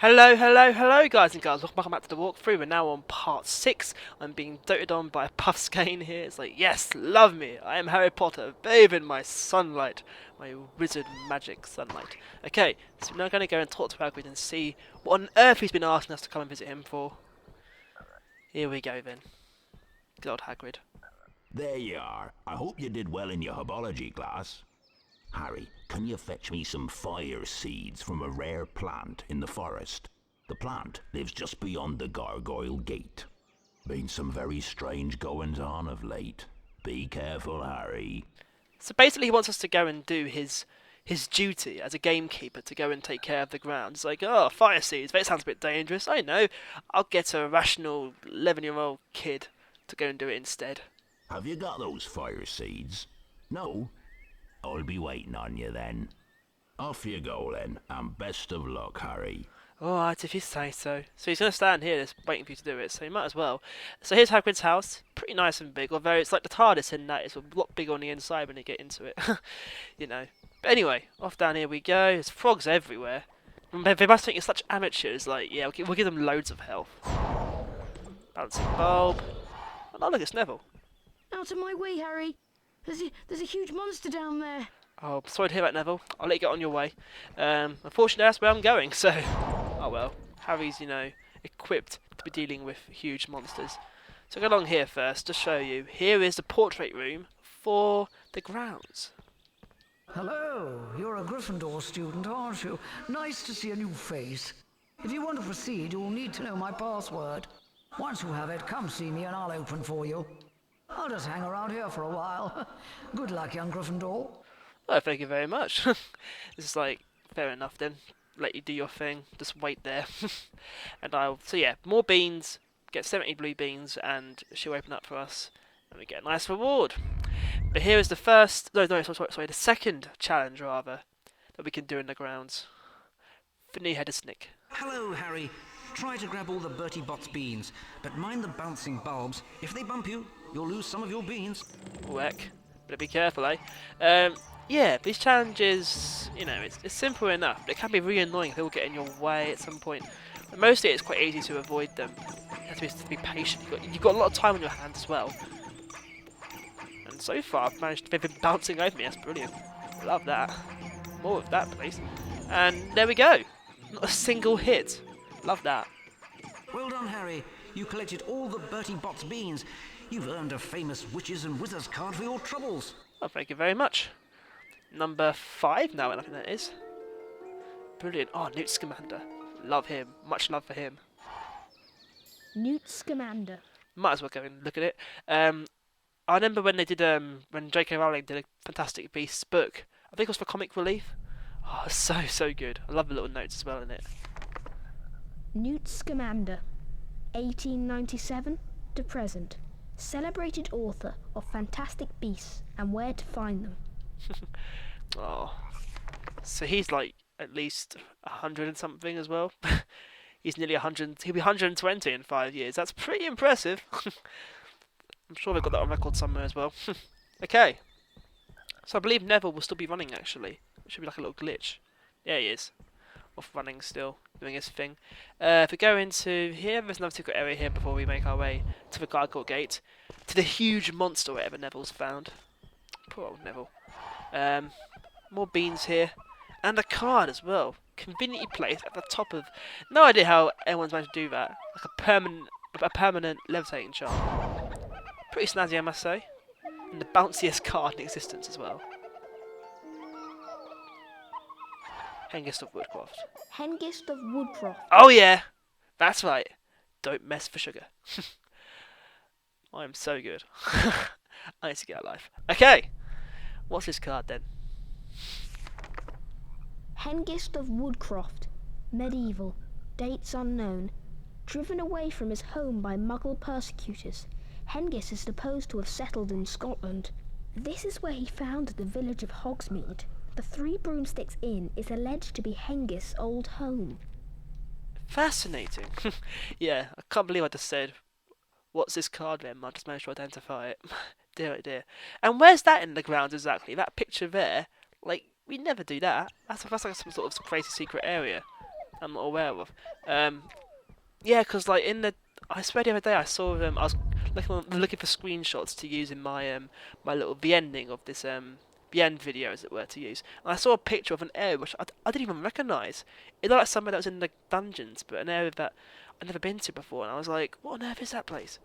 Hello, hello, hello guys and girls, welcome back to the walkthrough. We're now on part 6. I'm being doted on by a Puffskein here. It's like, yes, love me. I am Harry Potter, bathe in my sunlight. My wizard magic sunlight. Okay, so we're now going to go and talk to Hagrid and see what on earth he's been asking us to come and visit him for. Here we go then. Good old Hagrid. There you are. I hope you did well in your herbology class. Harry, can you fetch me some fire seeds from a rare plant in the forest? The plant lives just beyond the Gargoyle Gate. Been some very strange goings on of late. Be careful, Harry. So basically he wants us to go and do his duty as a gamekeeper to go and take care of the ground. It's like, oh, fire seeds, that sounds a bit dangerous. I know, I'll get a rational 11-year-old kid to go and do it instead. Have you got those fire seeds? No? I'll be waiting on you then. Off you go then, and best of luck, Harry. Alright, if you say so. So he's going to stand here just waiting for you to do it, so you might as well. So here's Hagrid's house. Pretty nice and big, although it's like the TARDIS in that it's a lot bigger on the inside when you get into it. You know. But anyway, off down here we go. There's frogs everywhere. They must think you're such amateurs, like, yeah, we'll give them loads of health. Bouncing bulb. Oh, look, it's Neville. Out of my way, Harry. There's a huge monster down there. Oh, sorry to hear that, Neville. I'll let you get on your way. Unfortunately, that's where I'm going, so... Oh well. Harry's, equipped to be dealing with huge monsters. So go along here first to show you. Here is the portrait room for the grounds. Hello, you're a Gryffindor student, aren't you? Nice to see a new face. If you want to proceed, you'll need to know my password. Once you have it, come see me and I'll open for you. I'll just hang around here for a while. Good luck, young Gryffindor. Oh, thank you very much. This is like, fair enough then. Let you do your thing. Just wait there. And so yeah, more beans. Get 70 blue beans and she'll open up for us. And we get a nice reward. But here is the first, sorry, the second challenge rather, that we can do in the grounds. Finny-headed Snick. Hello, Harry. Try to grab all the Bertie Bott's beans, but mind the bouncing bulbs. If they bump you, you'll lose some of your beans. Heck. Better be careful, eh? Yeah, these challenges, it's simple enough, but it can be really annoying if they all get in your way at some point. But mostly it's quite easy to avoid them. You have to be patient. You've got a lot of time on your hands as well. And so far, they've been bouncing over me. That's brilliant. Love that. More of that, please. And there we go. Not a single hit. Love that. Well done, Harry. You collected all the Bertie Bott's beans. You've earned a famous witches and wizards card for your troubles. Oh, thank you very much. Number 5 now, I think that is. Brilliant. Oh, Newt Scamander. Love him. Much love for him. Newt Scamander. Might as well go and look at it. I remember when they did, when J.K. Rowling did a Fantastic Beasts book. I think it was for Comic Relief. Oh, so good. I love the little notes as well in it. Newt Scamander, 1897 to present. Celebrated author of Fantastic Beasts and Where to Find Them. Oh, so he's like at least 100 and something as well. He's nearly 100. He'll be 120 in 5 years. That's pretty impressive. I'm sure they've got that on record somewhere as well. Okay, so I believe Neville will still be running actually. It should be like a little glitch. Yeah, he is. Off running still, doing his thing. If we go into here, there's another secret area here before we make our way to the Gargoyle Gate, to the huge monster wherever Neville's found. Poor old Neville. More beans here, and a card as well, conveniently placed at the top of. No idea how anyone's managed to do that. Like a permanent levitating charm. Pretty snazzy, I must say, and the bounciest card in existence as well. Hengist of Woodcroft. Hengist of Woodcroft. Oh yeah, that's right. Don't mess for sugar. I am so good. I need to get a life. Okay, what's this card then? Hengist of Woodcroft. Medieval. Dates unknown. Driven away from his home by Muggle persecutors, Hengist is supposed to have settled in Scotland. This is where he founded the village of Hogsmeade. The Three Broomsticks Inn is alleged to be Hengist's old home. Fascinating. Yeah, I can't believe I just said, what's this card then? I just managed to identify it. Dear oh dear. And where's that in the grounds exactly? That picture there? Like, we never do that. That's like some sort of crazy secret area. I'm not aware of. Yeah, because like I swear the other day I saw I was looking for screenshots to use in my my little the ending of this the end video, as it were, to use. And I saw a picture of an area which I didn't even recognise. It looked like somewhere that was in the dungeons, but an area that I'd never been to before. And I was like, what on earth is that place?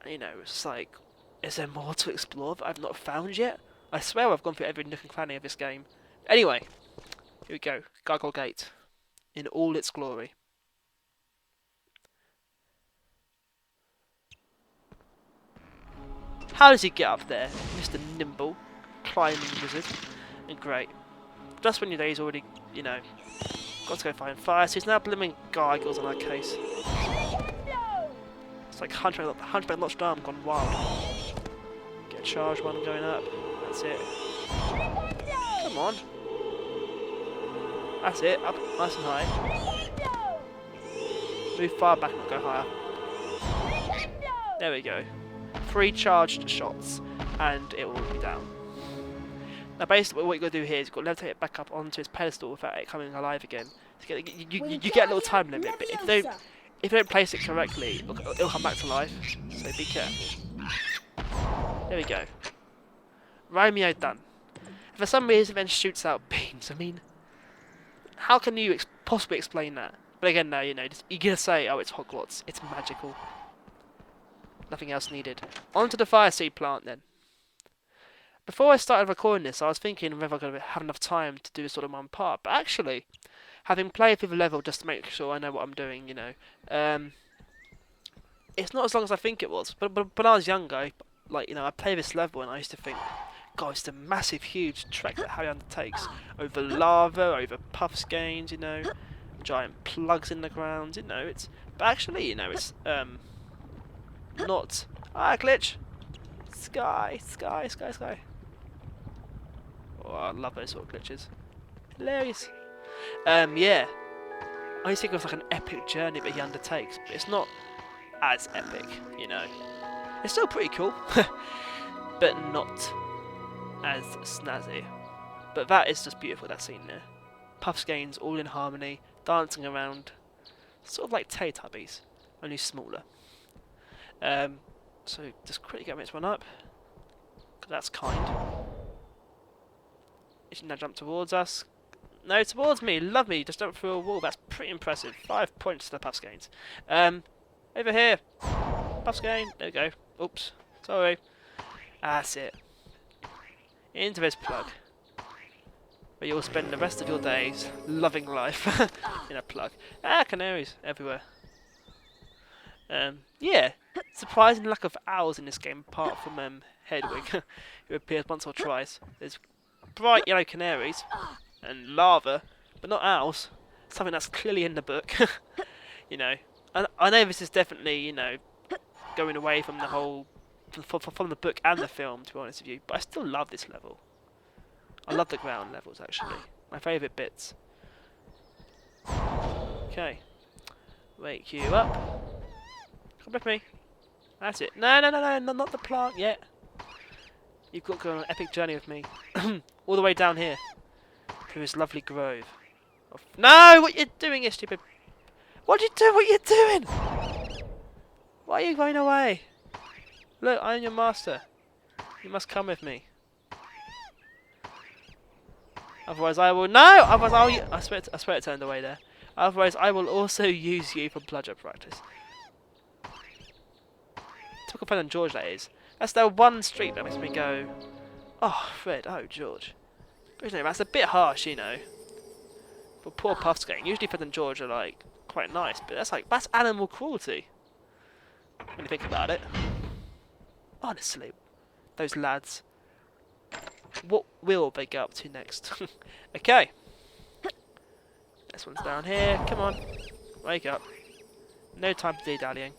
And, you know, it's just like, is there more to explore that I've not found yet? I swear I've gone through every nook and cranny of this game. Anyway, here we go. Gargoyle Gate. In all its glory. How does he get up there? Mr. Nimble. Climbing wizard. And great. Just when your day's already, you know, got to go find fire, so he's now blooming gargoyles on our case. It's like Hunchback Notched Arm gone wild. Get a charge one going up. That's it. Come on. That's it. Up nice and high. Move far back and go higher. There we go. 3 charged shots and it will be down. Now basically what you've got to do here is you've got to levitate it back up onto its pedestal without it coming alive again. You get a little time limit, but if you don't place it correctly, it'll come back to life. So be careful. There we go. Romeo done. If for some reason it then shoots out beams, I mean, how can you possibly explain that? But again, no, you know, you're gonna say, oh, it's Hogwarts, it's magical. Nothing else needed. On to the fire seed plant then. Before I started recording this, I was thinking whether I'm going to have enough time to do this all in one part. But actually, having played through the level just to make sure I know what I'm doing, you know, it's not as long as I think it was. But when I was younger, like, you know, I play this level and I used to think, God, it's a massive, huge trek that Harry undertakes over lava, over Puffskeins, you know, giant plugs in the ground, you know. It's but actually, you know, it's not glitch. Sky. Oh, I love those sort of glitches. Hilarious. Yeah. I used to think it was like an epic journey that he undertakes, but it's not as epic, you know. It's still pretty cool, but not as snazzy. But that is just beautiful, that scene there. Puffskeins all in harmony, dancing around, sort of like Teletubbies, only smaller. So just quickly get this one up, because that's kind. It should now jump towards us. No, towards me. Love me. Just jump through a wall. That's pretty impressive. 5 points to the Puffskeins. Over here. Puffskein. There we go. Oops. Sorry. That's it. Into this plug. Where you'll spend the rest of your days loving life. In a plug. Canaries everywhere. Yeah. Surprising lack of owls in this game, apart from Hedwig, who appears once or twice. There's bright yellow canaries and lava, but not owls. Something that's clearly in the book. You know, I know this is definitely, you know, going away from the whole from the book and the film, to be honest with you. But I still love this level. I love the ground levels actually. My favourite bits. Okay, wake you up. Come with me. That's it. No, not the plant yet. You've got to go on an epic journey with me. All the way down here. Through this lovely grove. No! What you doing, you stupid... What you do? What you doing? Why are you going away? Look, I am your master. You must come with me. Otherwise I will... No! Otherwise I'll... I swear it turned away there. Otherwise I will also use you for bludger practice. Typical Fred and George, that is. That's the one street that makes me go, oh, Fred, oh, George. But, you know, that's a bit harsh, you know. But poor Puffskein. Usually Fred and George are, like, quite nice, but that's animal cruelty. When you think about it. Honestly, those lads. What will they get up to next? Okay. This one's down here. Come on. Wake up. No time for dilly-dallying.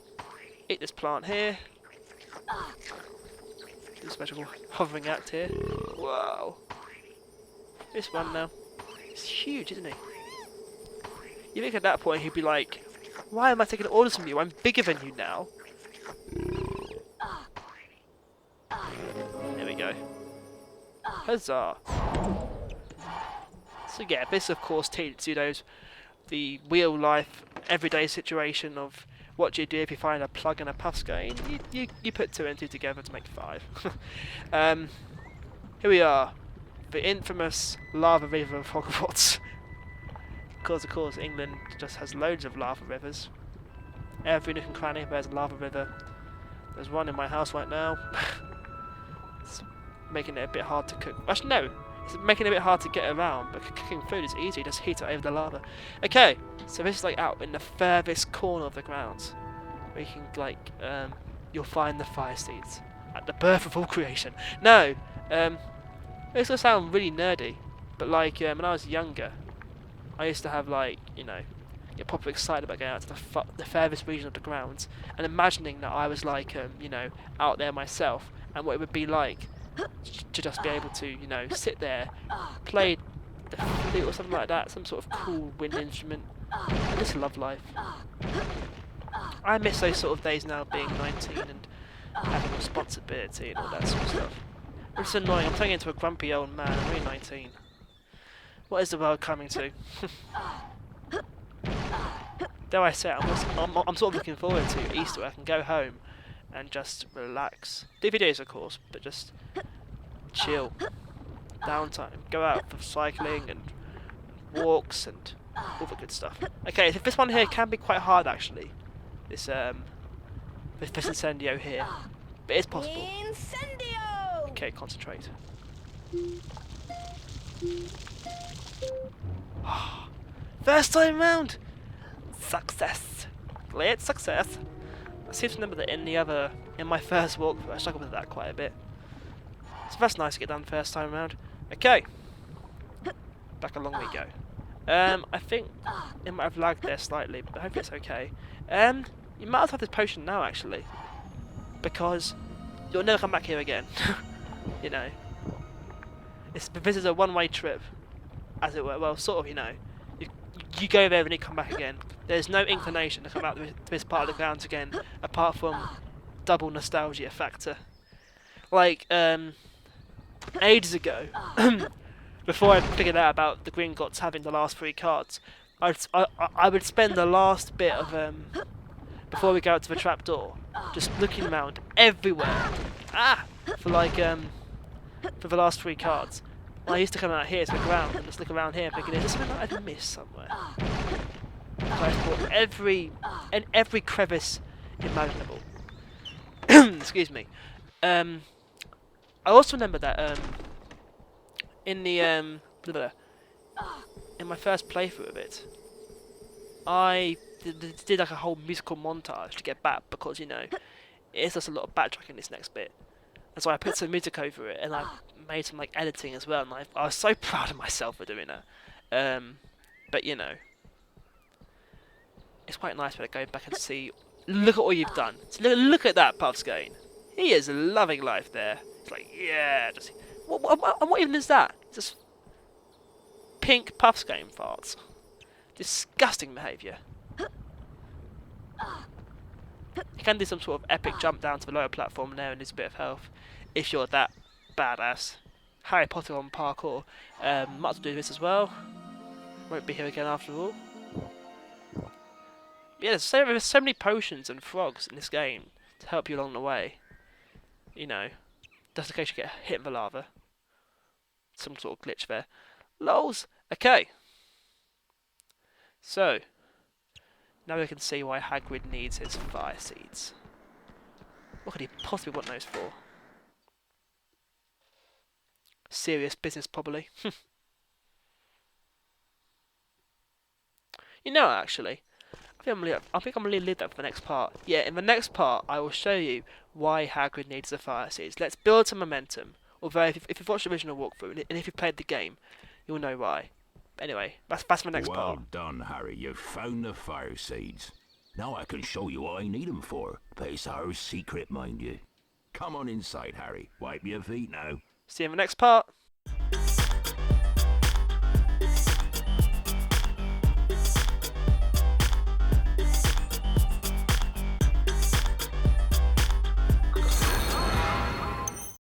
Eat this plant here. Do a special hovering act here. Wow. This one now. He's huge, isn't he? You think at that point he'd be like, why am I taking orders from you? I'm bigger than you now. There we go. Huzzah. So yeah, this of course teaches you those the real life, everyday situation of what do you do if you find a plug in a Puffskein. You put 2 and 2 together to make 5. Here we are, the infamous lava river of Hogwarts. Of course, England just has loads of lava rivers. Every nook and cranny there's a lava river. There's one in my house right now. It's making it a bit hard to cook. Actually, no, it's making it a bit hard to get around, but cooking food is easy. Just heat it over the lava. Okay, so this is like out in the furthest corner of the grounds, where you can like you'll find the fire seeds at the birth of all creation. No, this will sound really nerdy, but like when I was younger, I used to have like get proper excited about going out to the furthest region of the grounds and imagining that I was like out there myself and what it would be like to just be able to sit there, play the flute or something like that, some sort of cool wind instrument. I just love life. I miss those sort of days now, being 19 and having responsibility and all that sort of stuff. It's annoying, I'm turning into a grumpy old man. I'm only 19. What is the world coming to? Dare I say it, I'm sort of looking forward to Easter where I can go home and just relax. Do videos of course, but just chill. Downtime. Go out for cycling and walks and all the good stuff. Okay, so this one here can be quite hard actually. This incendio here. But it's possible. Incendio! Okay, concentrate. First time round! Success! Great success! I seem to remember that in my first walk, I struggled with that quite a bit. So that's nice to get done first time round. Okay. Back along we go. I think it might have lagged there slightly, but I hope it's okay. You might as well have this potion now actually. Because you'll never come back here again. This is a one-way trip, as it were. Well, sort of, You go there and you come back again. There's no inclination to come out to this part of the grounds again, apart from double nostalgia factor. Like, ages ago, before I figured out about the Gringotts having the last 3 cards, I would spend the last bit of, before we go out to the trapdoor, just looking around everywhere, for like, for the last 3 cards. I used to come out here to the ground and just look around here thinking, is there something that I've missed somewhere? So I thought every crevice imaginable. Excuse me. I also remember that in the in my first playthrough of it, I did like a whole musical montage to get back because it's just a lot of backtracking this next bit. And so I put some music over it, and I made some like editing as well, and I was so proud of myself for doing that. But it's quite nice when I go back and see. Look at all you've done. So look at that Puffskein. He is loving life there. It's like just what even is that? Just pink Puffskein farts. Disgusting behaviour. You can do some sort of epic jump down to the lower platform there and lose a bit of health if you're that badass. Harry Potter on parkour. Might as well do this as well. Won't be here again after all. Yeah, there's so many potions and frogs in this game to help you along the way. Just in case you get hit in the lava. Some sort of glitch there. Lols! Okay. So, now we can see why Hagrid needs his fire seeds. What could he possibly want those for? Serious business, probably. Actually, I think I'm going to leave that for the next part. Yeah, in the next part, I will show you why Hagrid needs the fire seeds. Let's build some momentum. Although, if you've watched the original walkthrough, and if you've played the game, you'll know why. Anyway, that's my next part. Well done, Harry. You've found the fire seeds. Now I can show you what I need them for. But it's our secret, mind you. Come on inside, Harry. Wipe your feet now. See you in the next part.